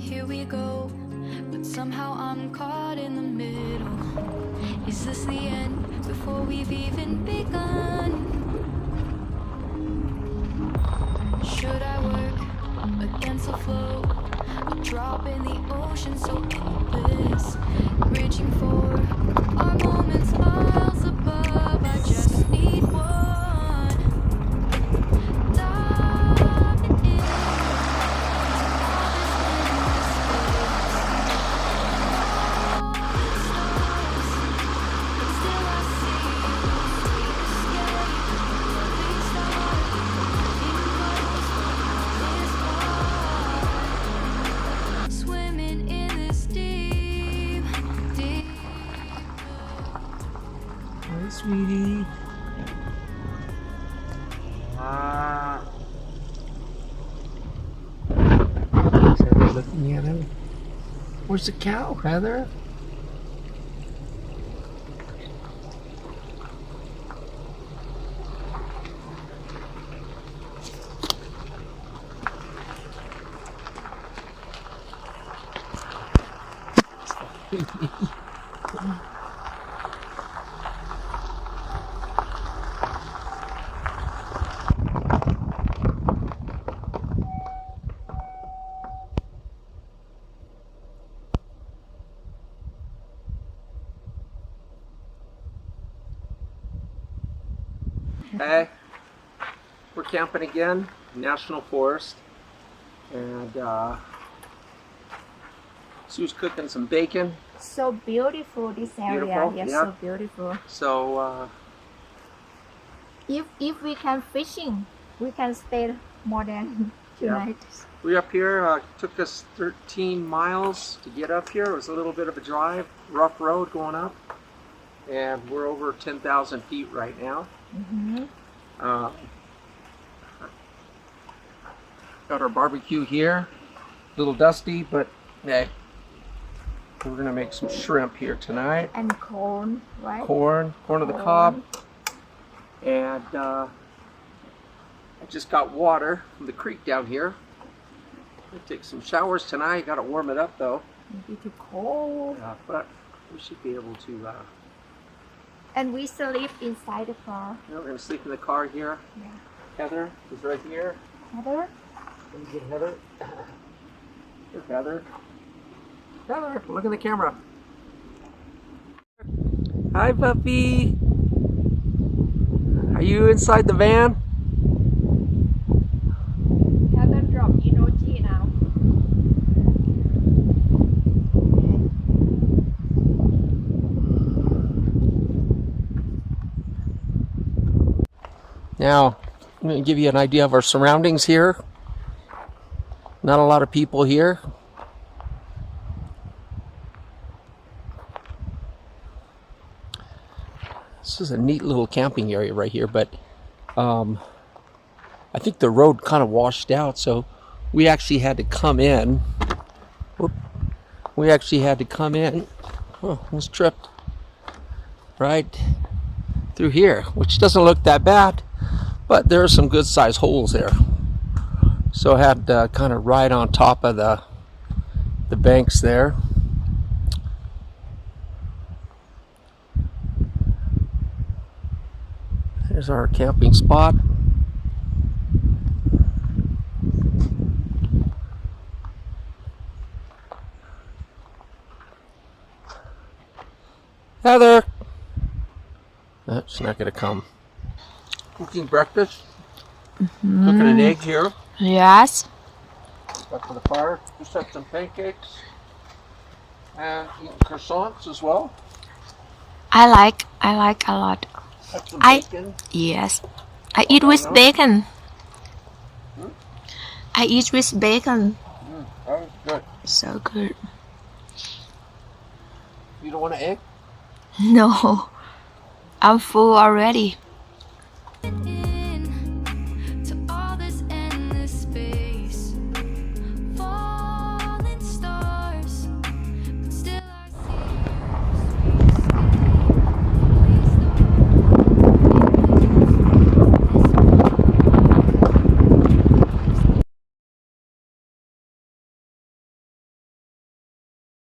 Here we go, but somehow I'm caught in the middle. Is this the end before we've even begun? Should I work against the flow? A drop in the ocean so hopeless, reaching for our moments miles above. I just need one. Diving in to all this endless space. All the stars, but still I see sweet escape. At least I wanna keep close. Swimming in this deep, deep. Hi, sweetie. Heather looking at him. Where's the cow, Heather? Hey, we're camping again, National Forest, and Sue's cooking some bacon. So beautiful this area. Beautiful, Yes, yeah. so beautiful. So, If we can fishing, we can stay more than 2 Yeah. nights. we're up here. Took us 13 miles to get up here. It was a little bit of a drive, rough road going up, and we're over 10,000 feet right now. Mm-hmm. Got our barbecue here. A little dusty, but hey, we're gonna make some shrimp here tonight. And corn, right? Corn of the cob, and I just got water from the creek down here. I'm gonna take some showers tonight. Got to warm it up though, Maybe too cold. but we should be able to. And we sleep inside the car. We're gonna sleep in the car here. Yeah. Heather is right here. Heather? Let me get Heather. Here's Heather. Heather, look in the camera. Hi, puppy. Are you inside the van? Heather drop emoji now. Now, I'm going to give you an idea of our surroundings here. Not a lot of people here. This is a neat little camping area right here, but I think the road kind of washed out, so we actually had to come in. We actually had to come in. Oh, almost tripped. Right through here, which doesn't look that bad, but there are some good sized holes there. So I had to kind of ride on top of the banks there. There's our camping spot. Heather! No, she's not going to come. Cooking breakfast. Cooking an egg here. Yes. Back to the fire. Just have some pancakes. And eating croissants as well. I like a lot. Have some I- bacon. Yes. I eat with bacon. Hmm? I eat with bacon. That was good. So good. You don't want an egg? No. I'm full already.